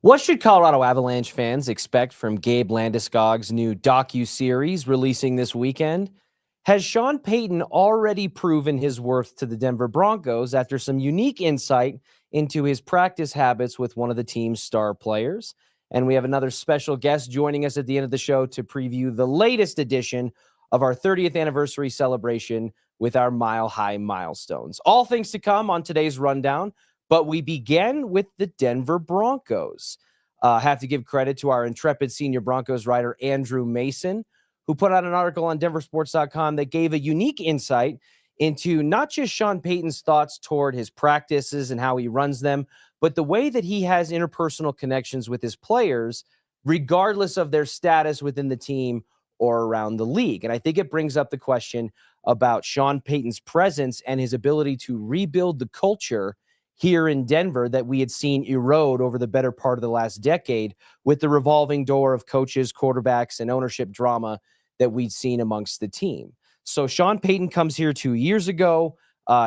What should Colorado Avalanche fans expect from Gabe Landeskog's new docuseries releasing this weekend? Has Sean Payton already proven his worth to the Denver Broncos after some unique insight into his practice habits with one of the team's star players? And we have another special guest joining us at the end of the show to preview the latest edition of our 30th anniversary celebration with our High Milestones. All things to come on today's rundown. But we begin with the Denver Broncos. Have to give credit to our intrepid senior Broncos writer, Andrew Mason, who put out an article on DenverSports.com that gave a unique insight into not just Sean Payton's thoughts toward his practices and how he runs them, but the way that he has interpersonal connections with his players, regardless of their status within the team or around the league. And I think it brings up the question about Sean Payton's presence and his ability to rebuild the culture here in Denver that we had seen erode over the better part of the last decade with the revolving door of coaches, quarterbacks, and ownership drama that we'd seen amongst the team. So Sean Payton comes here 2 years ago.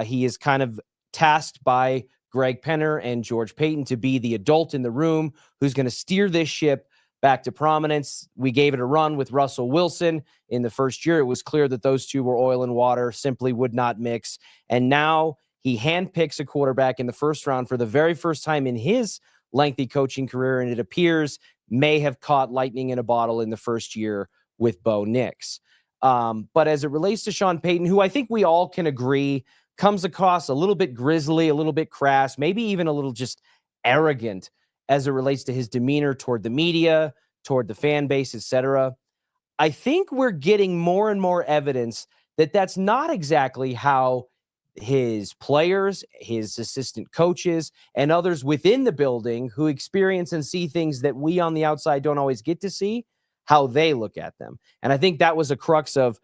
He is kind of tasked by Greg Penner and George Payton to be the adult in the room who's going to steer this ship back to prominence. We gave it a run with Russell Wilson in the first year. It was clear that those two were oil and water, simply would not mix. And now he handpicks a quarterback in the first round for the very first time in his lengthy coaching career, and it appears may have caught lightning in a bottle in the first year with Bo Nix. But as it relates to Sean Payton, who I think we all can agree comes across a little bit grisly, a little bit crass, maybe even a little just arrogant as it relates to his demeanor toward the media, toward the fan base, etc. I think we're getting more and more evidence that that's not exactly how his players, his assistant coaches, and others within the building who experience and see things that we on the outside don't always get to see, how they look at them. And I think that was a crux of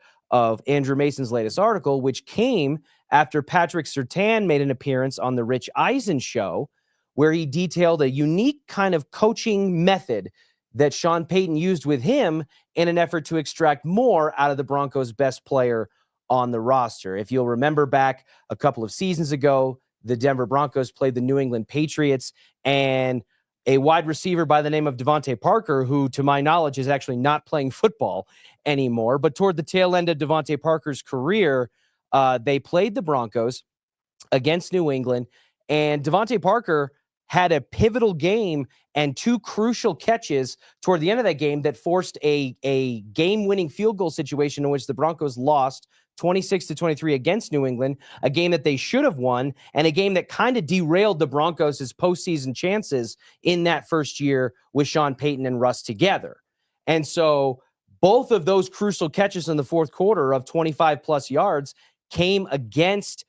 Andrew Mason's latest article, which came after Patrick Surtain made an appearance on the Rich Eisen show, where he detailed a unique kind of coaching method that Sean Payton used with him in an effort to extract more out of the Broncos' best player on the roster. If you'll remember back a couple of seasons ago, the Denver Broncos played the New England Patriots, and a wide receiver by the name of Devontae Parker, who to my knowledge is actually not playing football anymore, but toward the tail end of Devontae Parker's career, they played the Broncos against New England, and Devontae Parker had a pivotal game and two crucial catches toward the end of that game that forced a game-winning field goal situation in which the Broncos lost 26-23 against New England, a game that they should have won, and a game that kind of derailed the Broncos' postseason chances in that first year with Sean Payton and Russ together. And so both of those crucial catches in the fourth quarter of 25-plus yards came against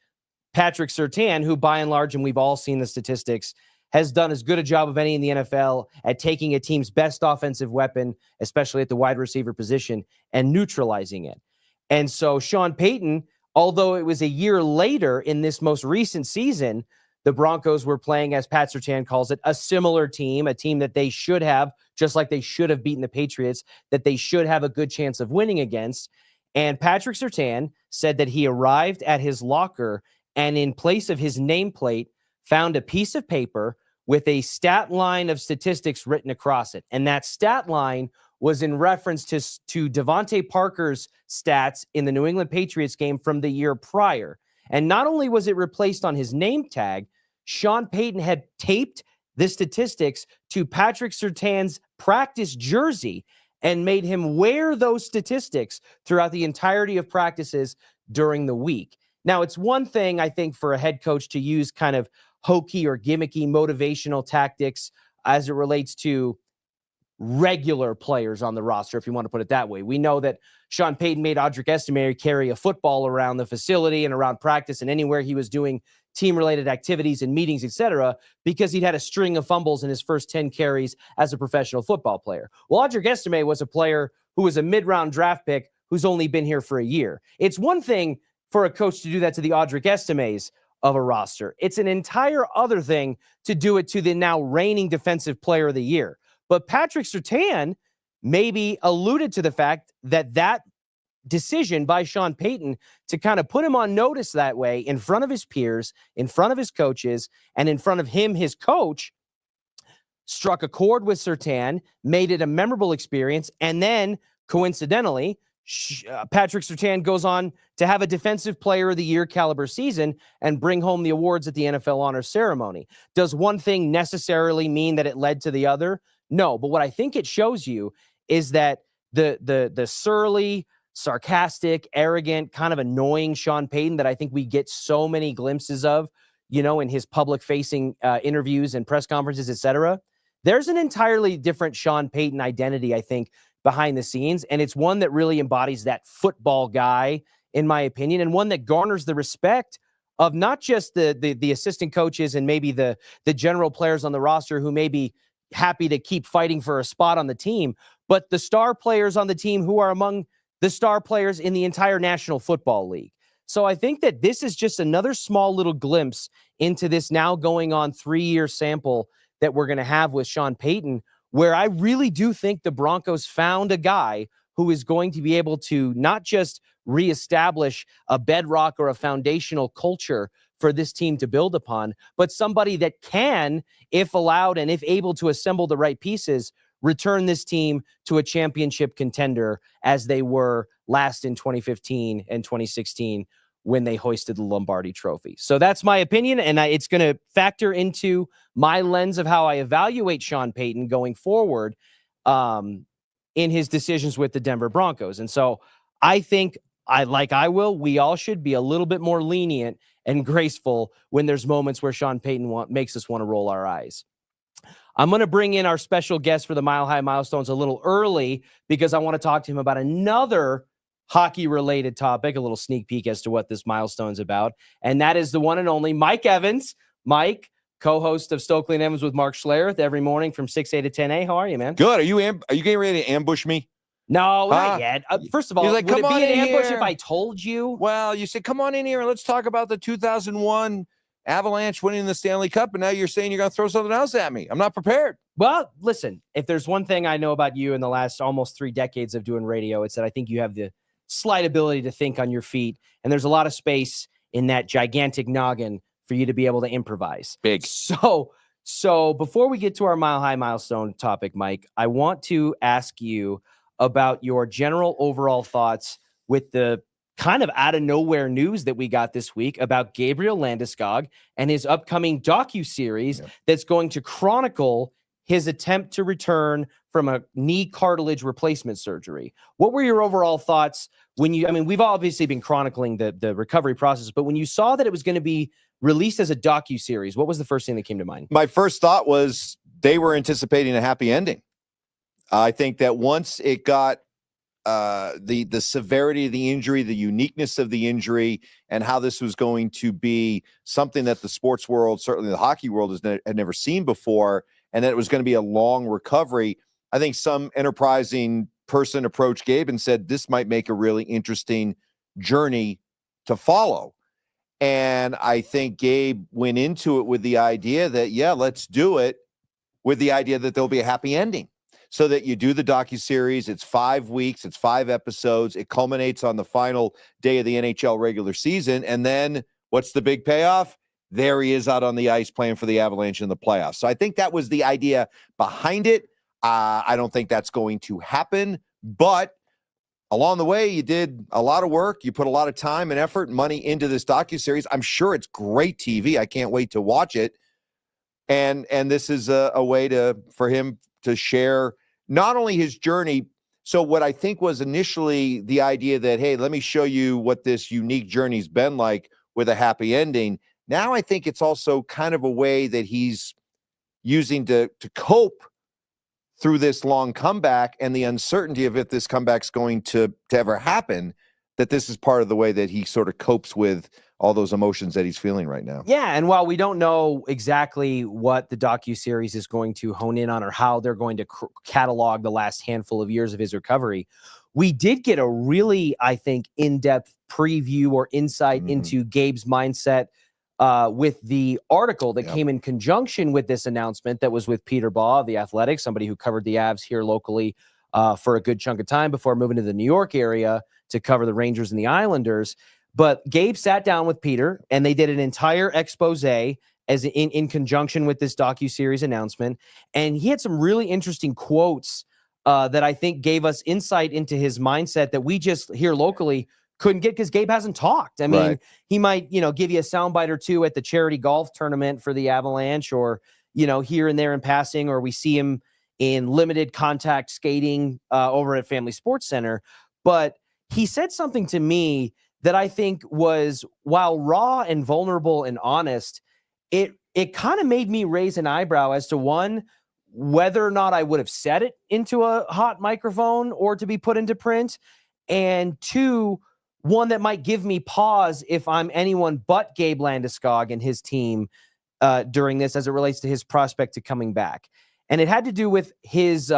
Patrick Surtain, who by and large, and we've all seen the statistics, has done as good a job of any in the NFL at taking a team's best offensive weapon, especially at the wide receiver position, and neutralizing it. And so Sean Payton, although it was a year later in this most recent season, the Broncos were playing, as Pat Surtain calls it, a similar team, a team that they should have, just like they should have beaten the Patriots, that they should have a good chance of winning against. And Patrick Surtain said that he arrived at his locker and in place of his nameplate, found a piece of paper with a stat line of statistics written across it. And that stat line was in reference to Devontae Parker's stats in the New England Patriots game from the year prior. And not only was it replaced on his name tag, Sean Payton had taped the statistics to Patrick Surtain's practice jersey and made him wear those statistics throughout the entirety of practices during the week. Now, it's one thing, I think, for a head coach to use kind of hokey or gimmicky motivational tactics as it relates to regular players on the roster, if you want to put it that way. We know that Sean Payton made Audric Estime carry a football around the facility and around practice and anywhere he was doing team-related activities and meetings, etc., because he'd had a string of fumbles in his first 10 carries as a professional football player. Well, Audric Estime was a player who was a mid-round draft pick who's only been here for a year. It's one thing for a coach to do that to the Audric Estimes of a roster. It's an entire other thing to do it to the now reigning defensive player of the year. But Patrick Surtain maybe alluded to the fact that that decision by Sean Payton to kind of put him on notice that way in front of his peers, in front of his coaches, and in front of him, his coach, struck a chord with Surtain, made it a memorable experience, and then, coincidentally, Patrick Surtain goes on to have a Defensive Player of the Year caliber season and bring home the awards at the NFL Honors Ceremony. Does one thing necessarily mean that it led to the other? No, but what I think it shows you is that the surly, sarcastic, arrogant, kind of annoying Sean Payton that I think we get so many glimpses of, in his public-facing interviews and press conferences, etc. There's an entirely different Sean Payton identity, I think, behind the scenes, and it's one that really embodies that football guy, in my opinion, and one that garners the respect of not just the assistant coaches and maybe the general players on the roster who may be happy to keep fighting for a spot on the team, but the star players on the team who are among the star players in the entire National Football League. So I think that this is just another small little glimpse into this now going on 3-year sample that we're going to have with Sean Payton, where I really do think the Broncos found a guy who is going to be able to not just reestablish a bedrock or a foundational culture for this team to build upon, but somebody that can, if allowed and if able to assemble the right pieces, return this team to a championship contender as they were last in 2015 and 2016 when they hoisted the Lombardi Trophy. So that's my opinion, and it's going to factor into my lens of how I evaluate Sean Payton going forward in his decisions with the Denver Broncos. And so I think, we all should be a little bit more lenient and graceful when there's moments where Sean Payton makes us want to roll our eyes. I'm going to bring in our special guest for the Mile High Milestones a little early because I want to talk to him about another hockey-related topic, a little sneak peek as to what this milestone is about, and that is the one and only Mike Evans. Mike, co-host of Stokely and Evans with Mark Schlereth every morning from 6A to 10A. How are you, man? Good. Are you getting ready to ambush me? No, not yet. First of all, like, would it be an ambush here if I told you? Well, you said, come on in here and let's talk about the 2001 Avalanche winning the Stanley Cup, and now you're saying you're going to throw something else at me. I'm not prepared. Well, listen, if there's one thing I know about you in the last almost 3 decades of doing radio, it's that I think you have the slight ability to think on your feet, and there's a lot of space in that gigantic noggin for you to be able to improvise. Big. So before we get to our Mile High Milestone topic, Mike, I want to ask you about your general overall thoughts with the kind of out of nowhere news that we got this week about Gabriel Landeskog and his upcoming docuseries that's going to chronicle his attempt to return from a knee cartilage replacement surgery. What were your overall thoughts when we've obviously been chronicling the recovery process, but when you saw that it was going to be released as a docuseries, what was the first thing that came to mind? My first thought was they were anticipating a happy ending. I think that once it got the severity of the injury, the uniqueness of the injury, and how this was going to be something that the sports world, certainly the hockey world, had never seen before, and that it was going to be a long recovery, I think some enterprising person approached Gabe and said, this might make a really interesting journey to follow. And I think Gabe went into it with the idea that, let's do it, with the idea that there'll be a happy ending. So that you do the docuseries, it's 5 weeks, it's 5 episodes, it culminates on the final day of the NHL regular season, and then what's the big payoff? There he is out on the ice playing for the Avalanche in the playoffs. So I think that was the idea behind it. I don't think that's going to happen, but along the way, you did a lot of work. You put a lot of time and effort and money into this docuseries. I'm sure it's great TV. I can't wait to watch it. And this is a way for him to share not only his journey. So what I think was initially the idea that, hey, let me show you what this unique journey's been like with a happy ending. Now I think it's also kind of a way that he's using to cope through this long comeback and the uncertainty of if this comeback's going to ever happen, that this is part of the way that he sort of copes with all those emotions that he's feeling right now. Yeah, and while we don't know exactly what the docuseries is going to hone in on or how they're going to catalog the last handful of years of his recovery, we did get a really, I think, in-depth preview or insight into Gabe's mindset with the article that came in conjunction with this announcement that was with Peter Baugh of The Athletic, somebody who covered the Avs here locally for a good chunk of time before moving to the New York area to cover the Rangers and the Islanders. But Gabe sat down with Peter and they did an entire expose as in conjunction with this docuseries announcement. And he had some really interesting quotes that I think gave us insight into his mindset that we just here locally couldn't get because Gabe hasn't talked. I mean, he might, give you a soundbite or two at the charity golf tournament for the Avalanche, or, here and there in passing, or we see him in limited contact skating over at Family Sports Center. But he said something to me that I think was, while raw and vulnerable and honest, it kind of made me raise an eyebrow as to, one, whether or not I would have said it into a hot microphone or to be put into print, and two, one that might give me pause if I'm anyone but Gabe Landeskog and his team during this as it relates to his prospect to coming back. And it had to do with his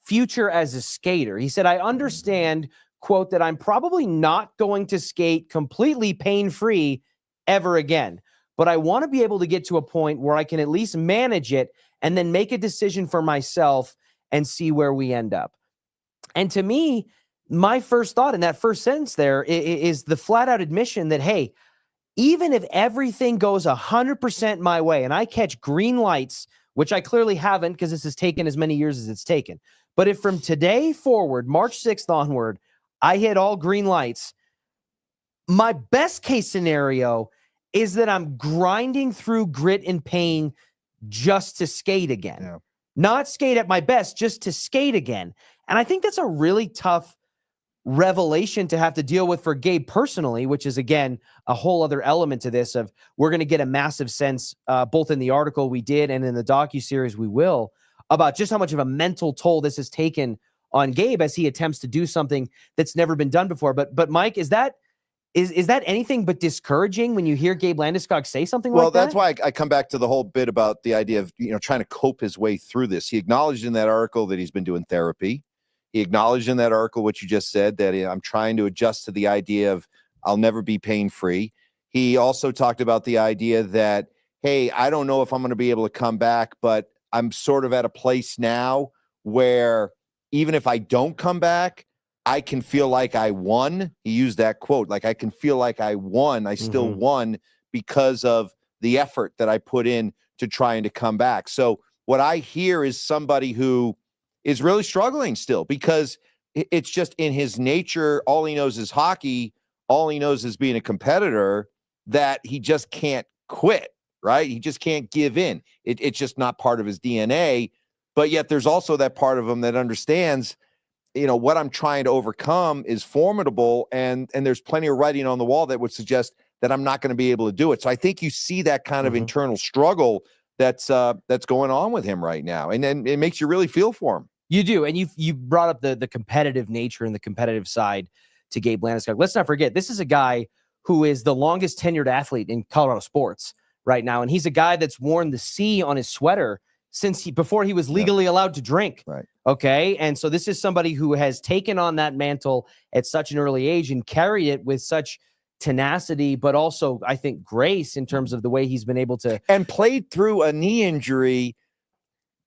future as a skater. He said, I understand, quote, that I'm probably not going to skate completely pain-free ever again, but I want to be able to get to a point where I can at least manage it and then make a decision for myself and see where we end up. And to me, my first thought in that first sentence there is the flat out admission that, hey, even if everything goes 100% my way and I catch green lights, which I clearly haven't because this has taken as many years as it's taken, but if from today forward, March 6th onward, I hit all green lights, my best case scenario is that I'm grinding through grit and pain just to skate again. Yeah. Not skate at my best, just to skate again. And I think that's a really tough revelation to have to deal with for Gabe personally, which is, again, a whole other element to this of we're going to get a massive sense, both in the article we did and in the docuseries we will, about just how much of a mental toll this has taken on Gabe as he attempts to do something that's never been done before. But Mike, is that anything but discouraging when you hear Gabe Landeskog say something like that? Well, that's why I come back to the whole bit about the idea of, trying to cope his way through this. He acknowledged in that article that he's been doing therapy. He acknowledged in that article what you just said, that I'm trying to adjust to the idea of I'll never be pain-free. He also talked about the idea that, hey, I don't know if I'm going to be able to come back, but I'm sort of at a place now where even if I don't come back, I can feel like I won. He used that quote, like I can feel like I won. I still won because of the effort that I put in to trying to come back. So what I hear is somebody who is really struggling still because it's just in his nature. All he knows is hockey. All he knows is being a competitor, that he just can't quit, right? He just can't give in. It's just not part of his DNA. But yet there's also that part of him that understands, what I'm trying to overcome is formidable, and there's plenty of writing on the wall that would suggest that I'm not going to be able to do it. So I think you see that kind of internal struggle that's going on with him right now. And then it makes you really feel for him. You do. And you brought up the competitive nature and the competitive side to Gabe Landeskog. Let's not forget, this is a guy who is the longest tenured athlete in Colorado sports right now. And he's a guy that's worn the C on his sweater before he was legally allowed to drink. Right. Okay. And so this is somebody who has taken on that mantle at such an early age and carried it with such tenacity, but also, I think, grace in terms of the way he's been able to. And played through a knee injury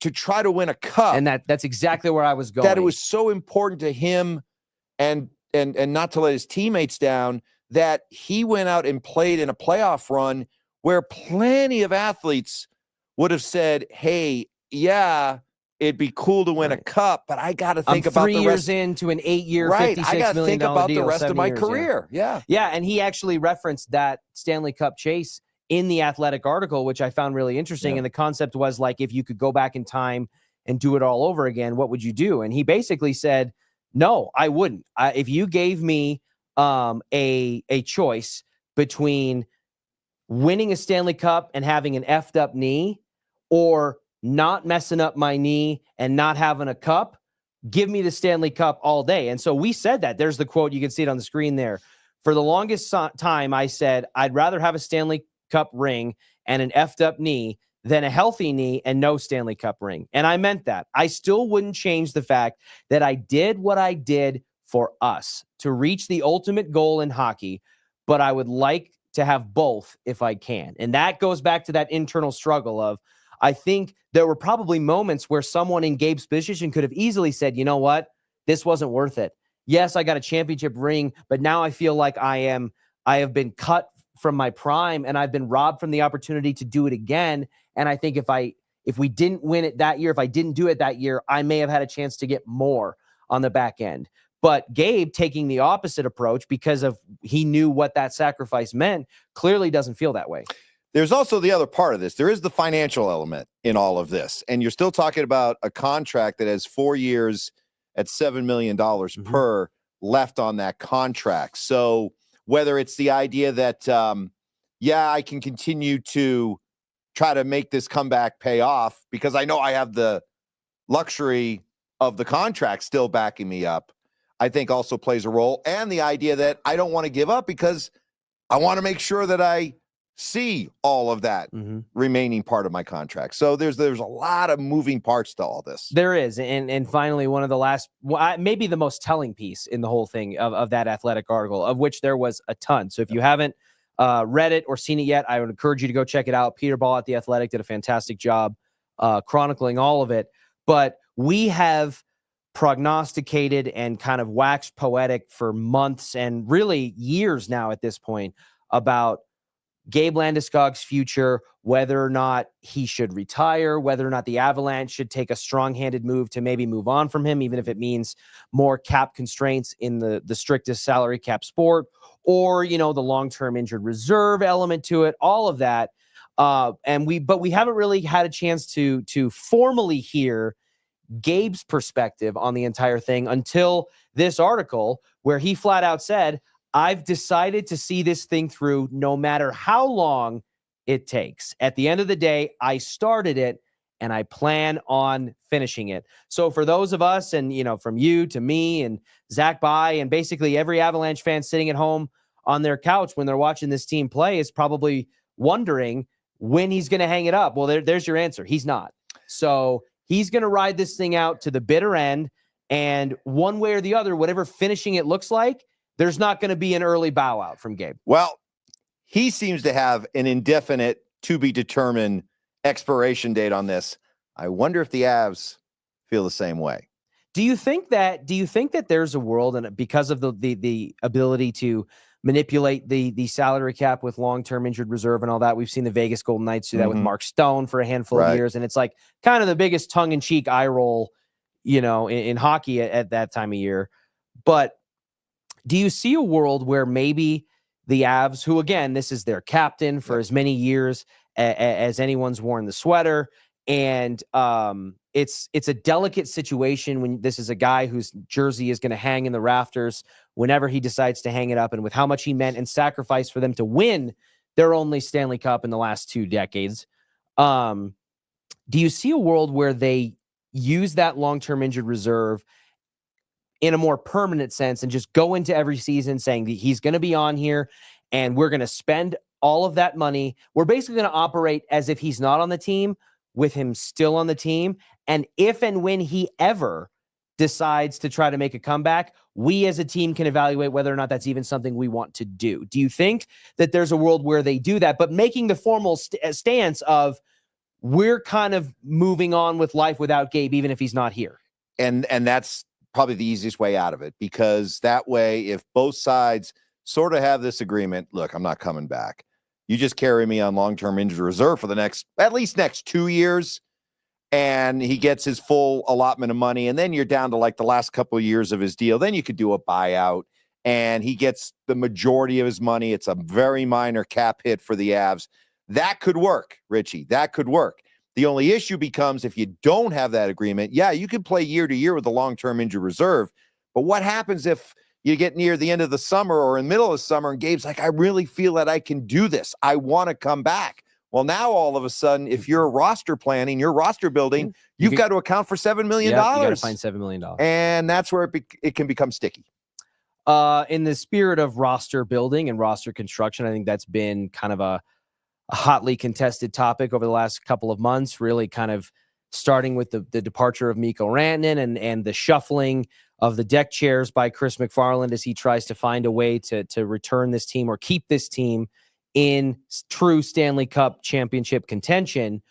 to try to win a cup. And that's exactly where I was going. That it was so important to him and not to let his teammates down, that he went out and played in a playoff run where plenty of athletes would have said, hey, yeah, it'd be cool to win a cup, but I got to think about 3 the years rest. into an 8-year, right. $56 I got to think about deal, the rest of my years, career. Yeah. Yeah. And he actually referenced that Stanley Cup chase in the Athletic article, which I found really interesting. Yeah. And the concept was like, if you could go back in time and do it all over again, what would you do? And he basically said, no, I wouldn't. If you gave me a choice between winning a Stanley Cup and having an effed up knee, or not messing up my knee and not having a cup, give me the Stanley Cup all day. And so we said that. There's the quote. You can see it on the screen there. For the longest time, I said, I'd rather have a Stanley Cup ring and an effed up knee than a healthy knee and no Stanley Cup ring. And I meant that. I still wouldn't change the fact that I did what I did for us to reach the ultimate goal in hockey, but I would like to have both if I can. And that goes back to that internal struggle of, I think there were probably moments where someone in Gabe's position could have easily said, you know what, this wasn't worth it. Yes, I got a championship ring, but now I feel like I have been cut from my prime, and I've been robbed from the opportunity to do it again. And I think if we didn't win it that year, if I didn't do it that year, I may have had a chance to get more on the back end. But Gabe taking the opposite approach because of he knew what that sacrifice meant, clearly doesn't feel that way. There's also the other part of this. There is the financial element in all of this. And you're still talking about a contract that has 4 years at $7 million per left on that contract. So whether it's the idea that, I can continue to try to make this comeback pay off because I know I have the luxury of the contract still backing me up, I think also plays a role. And the idea that I don't want to give up because I want to make sure that I see all of that remaining part of my contract. So there's a lot of moving parts to all this. There is. And finally, one of the last, maybe the most telling piece in the whole thing of that Athletic article, of which there was a ton. So if you haven't read it or seen it yet, I would encourage you to go check it out. Peter Ball at The Athletic did a fantastic job chronicling all of it. But we have prognosticated and kind of waxed poetic for months and really years now at this point about Gabe Landeskog's future, whether or not he should retire, whether or not the Avalanche should take a strong-handed move to maybe move on from him, even if it means more cap constraints in the strictest salary cap sport, or, the long-term injured reserve element to it, all of that. But we haven't really had a chance to formally hear Gabe's perspective on the entire thing until this article where he flat out said, I've decided to see this thing through no matter how long it takes. At the end of the day, I started it and I plan on finishing it. So for those of us and, from you to me and Zach By and basically every Avalanche fan sitting at home on their couch when they're watching this team play is probably wondering when he's going to hang it up. Well, there's your answer. He's not. So he's going to ride this thing out to the bitter end. And one way or the other, whatever finishing it looks like, there's not going to be an early bow out from Gabe. Well, he seems to have an indefinite to be determined expiration date on this. I wonder if the Avs feel the same way. Do you think that there's a world, and because of the ability to manipulate the salary cap with long-term injured reserve and all that, we've seen the Vegas Golden Knights do that with Mark Stone for a handful of years. And it's like kind of the biggest tongue-in-cheek eye roll, in hockey at that time of year. But do you see a world where maybe the Avs, who, again, this is their captain for as many years as anyone's worn the sweater, and it's a delicate situation when this is a guy whose jersey is going to hang in the rafters whenever he decides to hang it up, and with how much he meant and sacrificed for them to win their only Stanley Cup in the last 2 decades. Do you see a world where they use that long-term injured reserve in a more permanent sense and just go into every season saying that he's going to be on here and we're going to spend all of that money? We're basically going to operate as if he's not on the team with him still on the team. And if and when he ever decides to try to make a comeback, we as a team can evaluate whether or not that's even something we want to do. Do you think that there's a world where they do that, but making the formal stance of we're kind of moving on with life without Gabe, even if he's not here? And that's probably the easiest way out of it, because that way, if both sides sort of have this agreement, look, I'm not coming back. You just carry me on long-term injured reserve for the next 2 years, and he gets his full allotment of money, and then you're down to like the last couple of years of his deal. Then you could do a buyout, and he gets the majority of his money. It's a very minor cap hit for the Avs. That could work, Richie. That could work. The only issue becomes if you don't have that agreement, you can play year to year with the long-term injured reserve. But what happens if you get near the end of the summer or in the middle of the summer and Gabe's like, I really feel that I can do this. I want to come back. Well, now all of a sudden, if you're roster planning, you're roster building, you've got to account for $7 million. You got to find $7 million. And that's where it can become sticky. In the spirit of roster building and roster construction, I think that's been kind of a hotly contested topic over the last couple of months, really kind of starting with the departure of Mikko Rantanen and the shuffling of the deck chairs by Chris McFarland as he tries to find a way to return this team or keep this team in true Stanley Cup championship contention.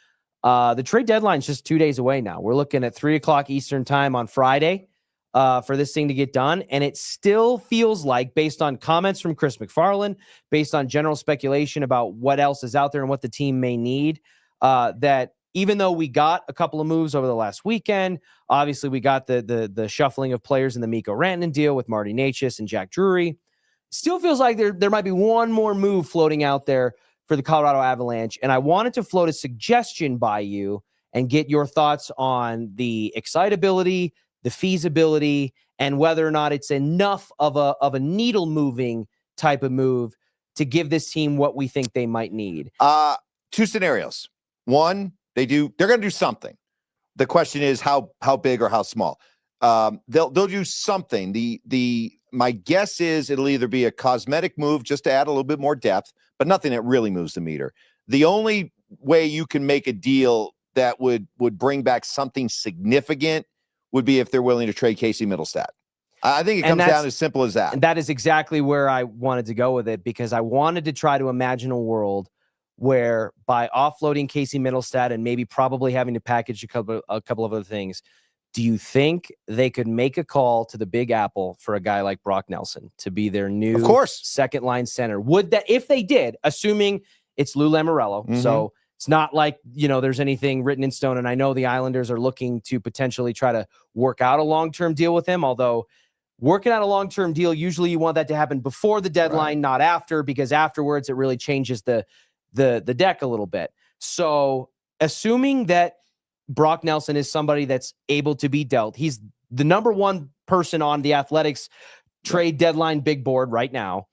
The trade deadline is just 2 days away now. We're looking at 3:00 Eastern time on Friday. for this thing to get done. And it still feels like, based on comments from Chris McFarland, based on general speculation about what else is out there and what the team may need, that even though we got a couple of moves over the last weekend, obviously we got the shuffling of players in the Mikko Rantanen deal with Marty Necas and Jack Drury, still feels like there might be one more move floating out there for the Colorado Avalanche. And I wanted to float a suggestion by you and get your thoughts on the excitability, the feasibility, and whether or not it's enough of a needle moving type of move to give this team what we think they might need. Two scenarios. One, they're going to do something. The question is how big or how small. They'll do something. My guess is it'll either be a cosmetic move just to add a little bit more depth, but nothing that really moves the meter. The only way you can make a deal that would bring back something significant would be if they're willing to trade Casey Middlestat. I think it comes down as simple as that. And that is exactly where I wanted to go with it, because I wanted to try to imagine a world where, by offloading Casey Middlestat and maybe probably having to package a couple of other things, do you think they could make a call to the Big Apple for a guy like Brock Nelson to be their new second line center? Would that, if they did, assuming it's Lou Lamoriello, so it's not like, there's anything written in stone, and I know the Islanders are looking to potentially try to work out a long-term deal with him, although working out a long-term deal, usually you want that to happen before the deadline, not after, because afterwards it really changes the deck a little bit. So assuming that Brock Nelson is somebody that's able to be dealt, he's the number one person on the Athletics trade deadline big board right now.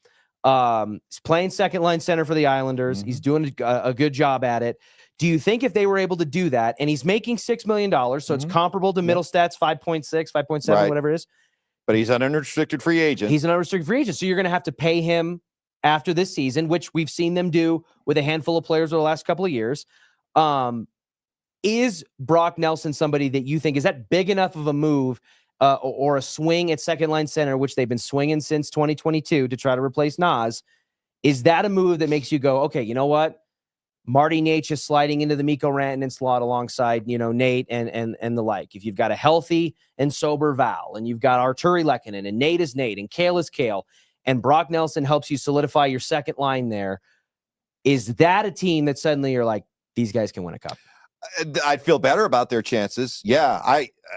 He's playing second line center for the Islanders. He's doing a good job at it. Do you think if they were able to do that, and he's making $6 million, so it's comparable to Middlestat's 5.6, 5.7, whatever it is. But he's an unrestricted free agent. He's an unrestricted free agent. So you're going to have to pay him after this season, which we've seen them do with a handful of players over the last couple of years. Is Brock Nelson somebody that you think, is that big enough of a move or a swing at second line center, which they've been swinging since 2022 to try to replace Nas? Is that a move that makes you go, okay, you know what? Marty Necas is sliding into the Mikko Rantanen slot alongside, Nate and the like. If you've got a healthy and sober Val, and you've got Arturi Lehkonen, and Nate is Nate, and Kale is Kale, and Brock Nelson helps you solidify your second line there, is that a team that suddenly you're like, these guys can win a cup? I'd feel better about their chances. Yeah,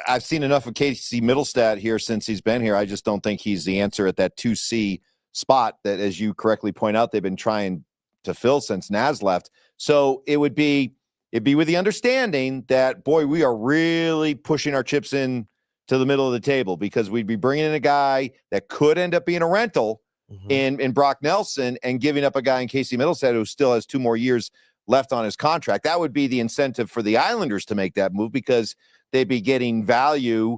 I've seen enough of Casey Middlestat here since he's been here. I just don't think he's the answer at that 2C spot that, as you correctly point out, they've been trying to fill since Naz left. So it'd be with the understanding that, boy, we are really pushing our chips in to the middle of the table, because we'd be bringing in a guy that could end up being a rental in Brock Nelson, and giving up a guy in Casey Middlestat who still has 2 more years left on his contract. That would be the incentive for the Islanders to make that move, because they'd be getting value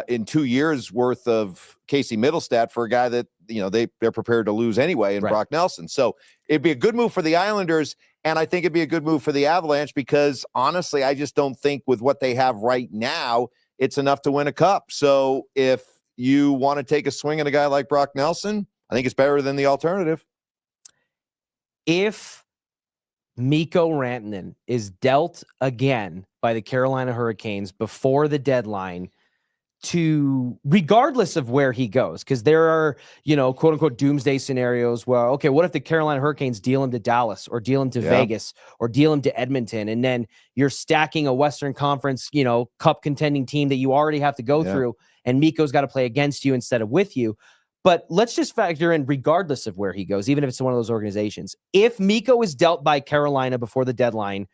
in 2 years worth of Casey Middlestat for a guy that, they're prepared to lose anyway in Brock Nelson. So it'd be a good move for the Islanders. And I think it'd be a good move for the Avalanche, because honestly, I just don't think with what they have right now, it's enough to win a cup. So if you want to take a swing at a guy like Brock Nelson, I think it's better than the alternative. If Mikko Rantanen is dealt again by the Carolina Hurricanes before the deadline, regardless of where he goes, because there are, quote unquote doomsday scenarios where, okay, what if the Carolina Hurricanes deal him to Dallas, or deal him to Vegas, or deal him to Edmonton, and then you're stacking a Western Conference, cup contending team that you already have to go through, and Mikko's got to play against you instead of with you. But let's just factor in, regardless of where he goes, even if it's one of those organizations, if Mikko is dealt by Carolina before the deadline,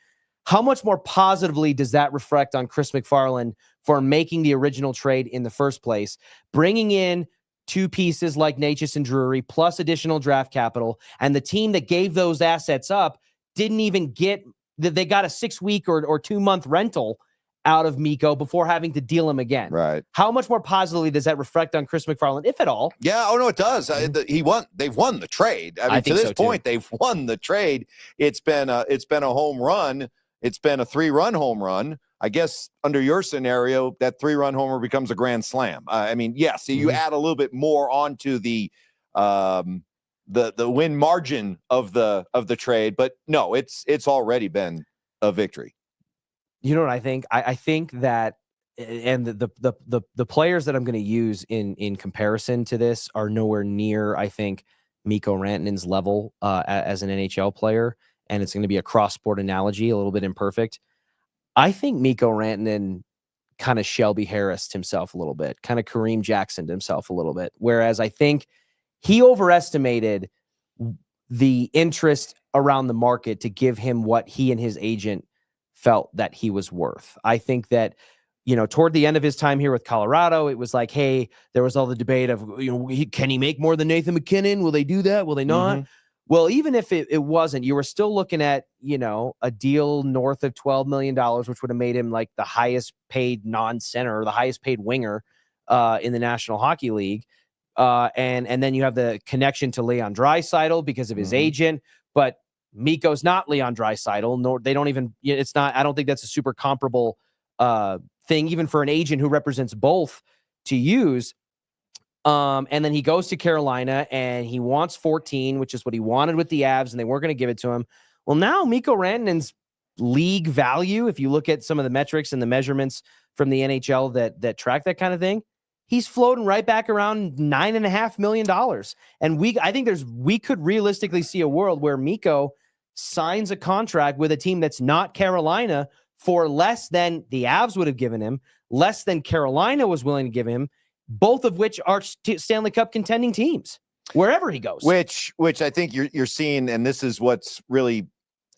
how much more positively does that reflect on Chris McFarland for making the original trade in the first place, bringing in 2 pieces like Necas and Drury, plus additional draft capital, and the team that gave those assets up didn't even get that, they got a 6-week or 2-month rental out of Mikko before having to deal him again. Right. How much more positively does that reflect on Chris McFarland, if at all? Yeah. Oh no, it does. They've won the trade. I mean, to this point, they've won the trade. It's been a home run. It's been a 3-run home run. I guess under your scenario, that 3-run homer becomes a grand slam. I mean, yes, so you add a little bit more onto the win margin of the trade, but no, it's already been a victory. You know what I think? I think that and the players that I'm going to use in comparison to this are nowhere near, I think, Mikko Rantanen's level as an NHL player, and it's going to be a cross-sport analogy, a little bit imperfect. I think Mikko Rantanen kind of Shelby Harris'd himself a little bit, kind of Kareem Jackson'd himself a little bit, whereas I think he overestimated the interest around the market to give him what he and his agent felt that he was worth. I think that, toward the end of his time here with Colorado, it was like, hey, there was all the debate of, can he make more than Nathan McKinnon? Will they do that? Will they not? Mm-hmm. Well, even if it wasn't, you were still looking at, a deal north of $12 million, which would have made him like the highest paid non-center or the highest paid winger in the National Hockey League. And then you have the connection to Leon Draisaitl because of his agent, but Mikko's not Leon Draisaitl, nor they don't even, it's not, I don't think that's a super comparable thing, even for an agent who represents both to use. And then he goes to Carolina and he wants 14, which is what he wanted with the Avs, and they weren't going to give it to him. Well, now Mikko Rantanen's league value, if you look at some of the metrics and the measurements from the NHL that track that kind of thing, he's floating right back around $9.5 million. And I think we could realistically see a world where Mikko signs a contract with a team that's not Carolina for less than the Avs would have given him, less than Carolina was willing to give him, both of which are Stanley Cup contending teams, wherever he goes. Which I think you're seeing, and this is what's really,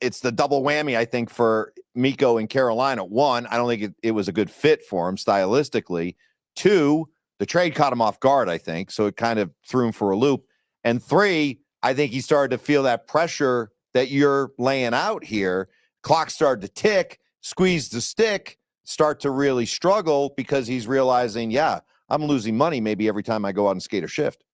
it's the double whammy, I think, for Mikko in Carolina. One, I don't think it was a good fit for him stylistically. Two, the trade caught him off guard, I think, so it kind of threw him for a loop. And three, I think he started to feel that pressure that you're laying out here. Clock started to tick, squeeze the stick, start to really struggle because he's realizing, yeah, I'm losing money maybe every time I go out and skate or shift.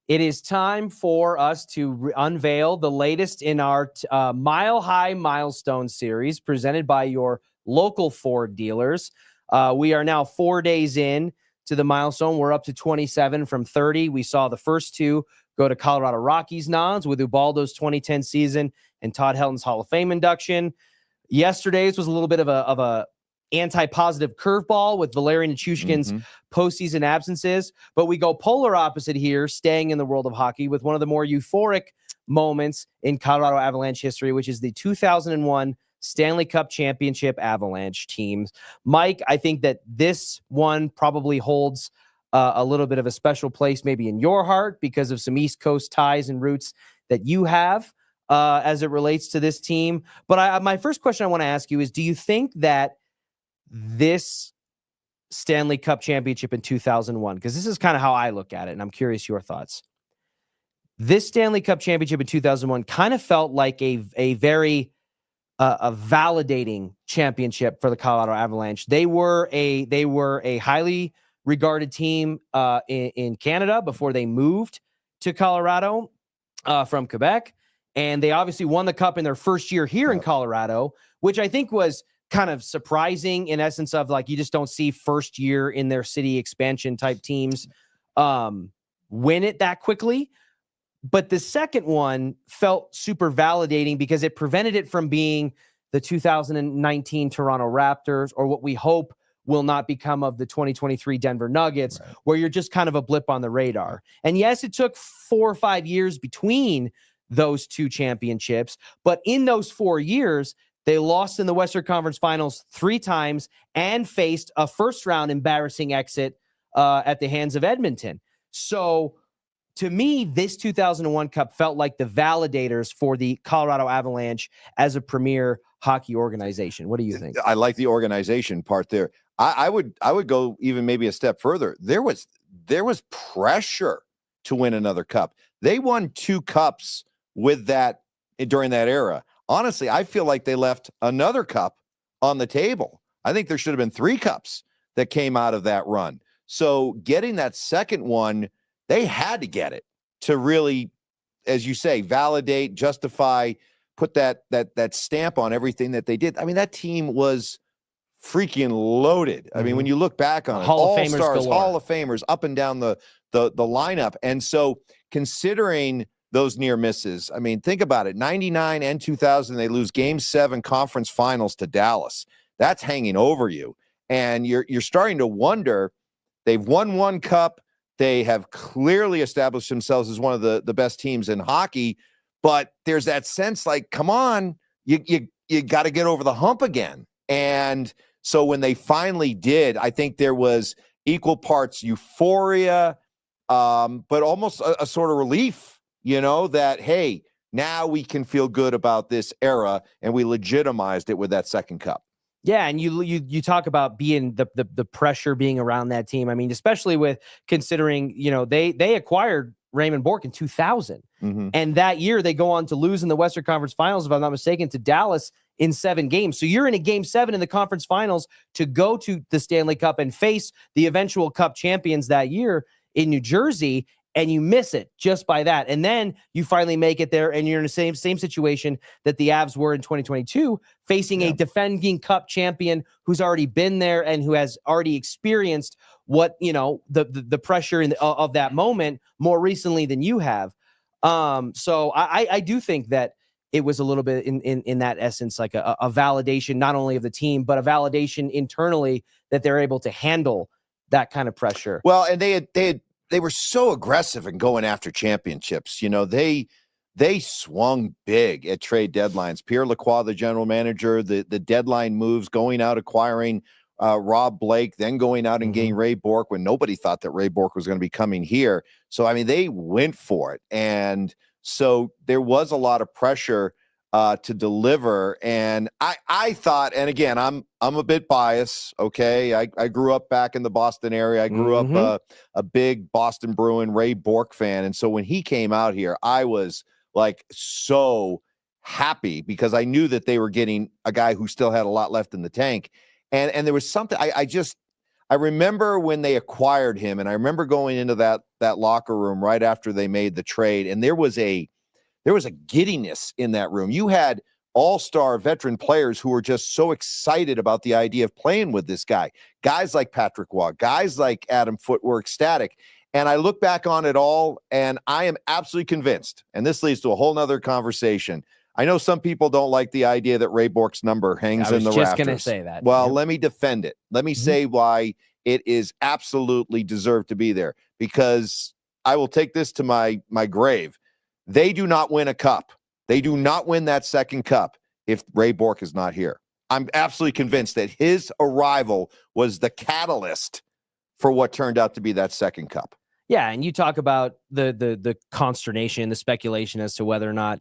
It is time for us to unveil the latest in our High Milestone series presented by your local Ford dealers. We are now 4 days in to the milestone. We're up to 27 from 30. We saw the first two go to Colorado Rockies nods with Ubaldo's 2010 season and Todd Helton's Hall of Fame induction. Yesterday's was a little bit of a anti-positive curveball with Valerian Nichushkin's postseason absences, but we go polar opposite here, staying in the world of hockey with one of the more euphoric moments in Colorado Avalanche history, which is the 2001 Stanley Cup Championship Avalanche teams. Mike, I think that this one probably holds a little bit of a special place maybe in your heart because of some East Coast ties and roots that you have as it relates to this team. But my first question I want to ask you is, do you think that this Stanley Cup championship in 2001, because this is kind of how I look at it, and I'm curious your thoughts. This Stanley Cup championship in 2001 kind of felt like a very validating championship for the Colorado Avalanche. They were a highly regarded team in Canada before they moved to Colorado from Quebec, and they obviously won the cup in their first year here in Colorado, which I think was kind of surprising in essence of like, you just don't see first year in their city expansion type teams win it that quickly. But the second one felt super validating because it prevented it from being the 2019 Toronto Raptors or what we hope will not become of the 2023 Denver Nuggets, right, where you're just kind of a blip on the radar. And yes, it took 4 or 5 years between those two championships, but in those 4 years, they lost in the Western Conference Finals 3 times and faced a first-round embarrassing exit at the hands of Edmonton. So, to me, this 2001 Cup felt like the validators for the Colorado Avalanche as a premier hockey organization. What do you think? I like the organization part there. I would go even maybe a step further. There was pressure to win another cup. They won 2 cups with that during that era. Honestly, I feel like they left another cup on the table. I think there should have been 3 cups that came out of that run. So getting that second one, they had to get it to really, as you say, validate, justify, put that stamp on everything that they did. I mean, that team was freaking loaded. I mean, when you look back on it, Hall of Famers All-Stars, galore. Hall of Famers up and down the lineup. And so considering those near misses, I mean, think about it. 99 and 2000, they lose Game 7 conference finals to Dallas. That's hanging over you. And you're starting to wonder, they've won one cup. They have clearly established themselves as one of the best teams in hockey, but there's that sense like, come on, you got to get over the hump again. And so when they finally did, I think there was equal parts euphoria, but almost a sort of relief, that, hey, now we can feel good about this era, and we legitimized it with that second cup. Yeah, and you talk about being the pressure being around that team. I mean, especially with considering, they acquired Raymond Bourque in 2000. Mm-hmm. And that year they go on to lose in the Western Conference Finals, if I'm not mistaken, to Dallas in 7 games. So you're in a game 7 in the conference finals to go to the Stanley Cup and face the eventual Cup champions that year in New Jersey, and you miss it just by that. And then you finally make it there, and you're in the same situation that the Avs were in 2022, facing a defending Cup champion who's already been there and who has already experienced what, the pressure of that moment more recently than you have. So I do think that it was a little bit in that essence, like a validation, not only of the team, but a validation internally that they're able to handle that kind of pressure. Well, and they were so aggressive in going after championships. They swung big at trade deadlines. Pierre Lacroix, the general manager, the deadline moves, going out, acquiring Rob Blake, then going out and getting Ray Bourque when nobody thought that Ray Bourque was going to be coming here. So, I mean, they went for it. And so there was a lot of pressure to deliver. And I thought, and again, I'm a bit biased. Okay. I grew up back in the Boston area. I grew up a big Boston Bruin Ray Bourque fan. And so when he came out here, I was like so happy because I knew that they were getting a guy who still had a lot left in the tank. And there was something I remember when they acquired him, and I remember going into that locker room right after they made the trade, and there was a giddiness in that room. You had all-star veteran players who were just so excited about the idea of playing with this guy. Guys like Patrick Waugh, guys like Adam Foote were ecstatic. And I look back on it all, and I am absolutely convinced, and this leads to a whole nother conversation. I know some people don't like the idea that Ray Bourque's number hangs in the rafters. I was just going to say that. Well, let me defend it. Let me say why it is absolutely deserved to be there, because I will take this to my grave. They do not win a cup. They do not win that second cup if Ray Bourque is not here. I'm absolutely convinced that his arrival was the catalyst for what turned out to be that second cup. Yeah, and you talk about the consternation, the speculation as to whether or not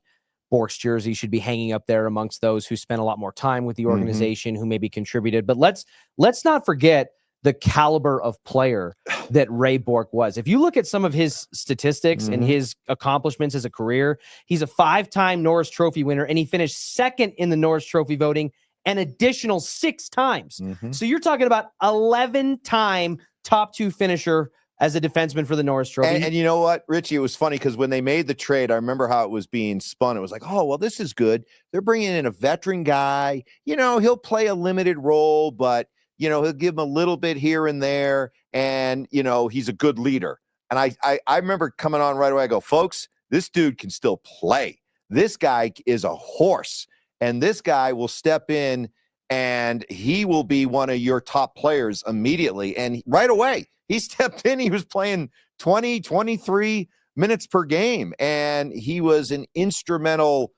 Bourque's jersey should be hanging up there amongst those who spent a lot more time with the organization, who maybe contributed. But let's not forget the caliber of player that Ray Bourque was. If you look at some of his statistics and his accomplishments as a career, he's a 5-time Norris Trophy winner, and he finished second in the Norris Trophy voting an additional 6 times. So you're talking about 11-time top 2 finisher as a defenseman for the Norris Trophy. And you know what, Richie, it was funny because when they made the trade, I remember how it was being spun. It was like, oh, well, this is good. They're bringing in a veteran guy. He'll play a limited role, but, he'll give him a little bit here and there. And, he's a good leader. And I remember coming on right away. I go, folks, this dude can still play. This guy is a horse. And this guy will step in and he will be one of your top players immediately. And right away, he stepped in. He was playing 20, 23 minutes per game. And he was an instrumental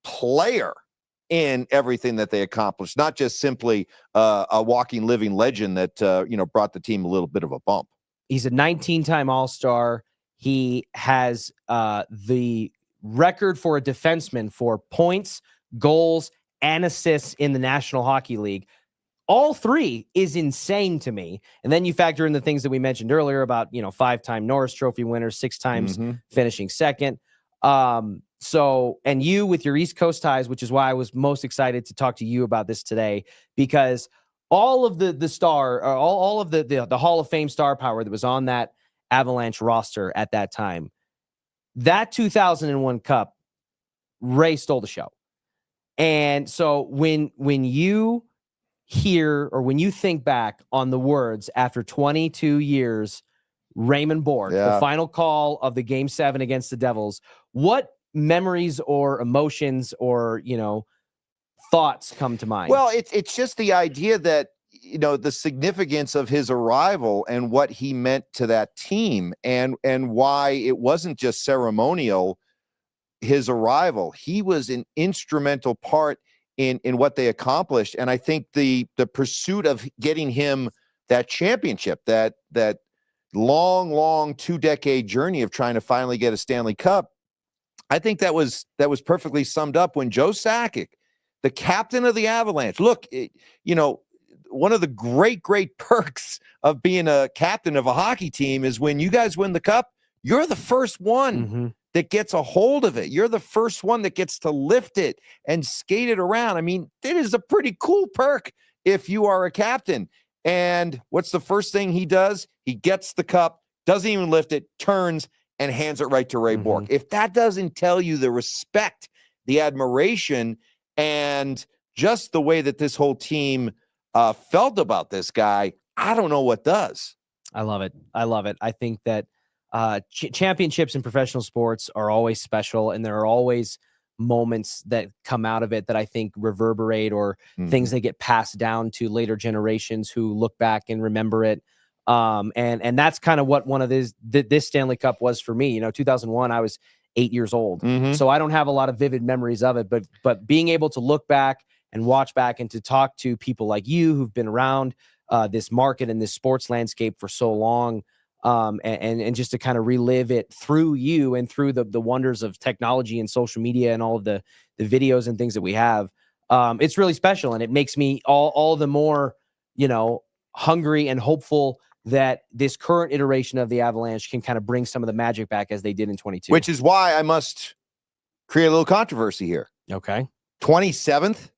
player in everything that they accomplished, not just simply a walking, living legend that, brought the team a little bit of a bump. He's a 19-time All-Star. He has the record for a defenseman for points, goals, and assists in the National Hockey League. All 3 is insane to me. And then you factor in the things that we mentioned earlier about, 5-time Norris Trophy winner, 6 times finishing second. So, and you with your East Coast ties, which is why I was most excited to talk to you about this today, because all of the star, or all of the Hall of Fame star power that was on that Avalanche roster at that time, that 2001 Cup, Ray stole the show. And so when you hear, or when you think back on the words after 22 years, Raymond Bourque, the final call of the Game 7 against the Devils, what memories or emotions or, thoughts come to mind? Well, it's just the idea that, the significance of his arrival and what he meant to that team, and why it wasn't just ceremonial, his arrival. He was an instrumental part in what they accomplished. And I think the pursuit of getting him that championship, that long 2-decade journey of trying to finally get a Stanley Cup, I think that was perfectly summed up when Joe Sakic, the captain of the Avalanche. Look, one of the great perks of being a captain of a hockey team is when you guys win the cup, you're the first one that gets a hold of it. You're the first one that gets to lift it and skate it around. I mean, it is a pretty cool perk if you are a captain. And what's the first thing he does? He gets the cup, doesn't even lift it, turns, and hands it right to Ray Bourque. If that doesn't tell you the respect, the admiration, and just the way that this whole team felt about this guy, I don't know what does. I love it. I think that championships in professional sports are always special, and there are always moments that come out of it that I think reverberate, or things that get passed down to later generations who look back and remember it. And that's kind of what one of this Stanley Cup was for me. 2001, I was 8 years old. So I don't have a lot of vivid memories of it, but being able to look back and watch back and to talk to people like you who've been around this market and this sports landscape for so long, and just to kind of relive it through you and through the wonders of technology and social media and all of the videos and things that we have, it's really special. And it makes me all the more, hungry and hopeful that this current iteration of the Avalanche can kind of bring some of the magic back as they did in 22. Which is why I must create a little controversy here. Okay. 27th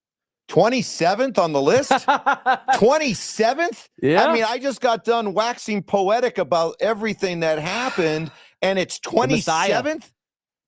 on the list. 27th. Yeah. I mean, I just got done waxing poetic about everything that happened, and it's 27th.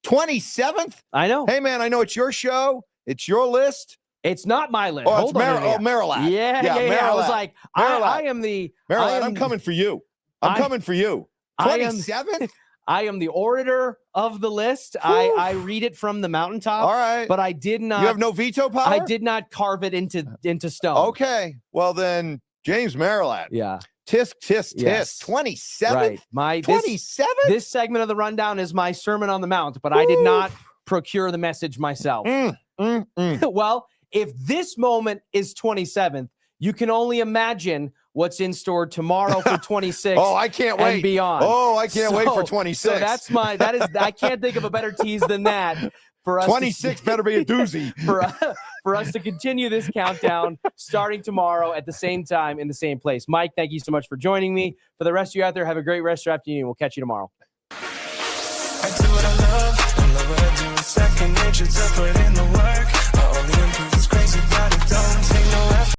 27th. I know. Hey, man, I know it's your show. It's your list. It's not my list. Oh, Hold on. Marilat. Yeah. I was like, I am the Marilat. I'm coming for you. I'm coming for you. 27th. I am the orator of the list. I read it from the mountaintop. All right. But I did not. You have no veto power? I did not carve it into stone. Okay. Well, then, James Marilat. Yeah. Tisk. Yes. 27th? Right. 27th? This segment of the rundown is my Sermon on the Mount, but I did not procure the message myself. Well, if this moment is 27th, you can only imagine what's in store tomorrow for 26. Oh, I can't wait. And beyond. Oh, I can't wait for 26. So I can't think of a better tease than that for us. 26 better be a doozy. For us to continue this countdown starting tomorrow at the same time in the same place. Mike, thank you so much for joining me. For the rest of you out there, have a great rest of your afternoon. We'll catch you tomorrow. I do what I love what I do. Second nature to put in the work.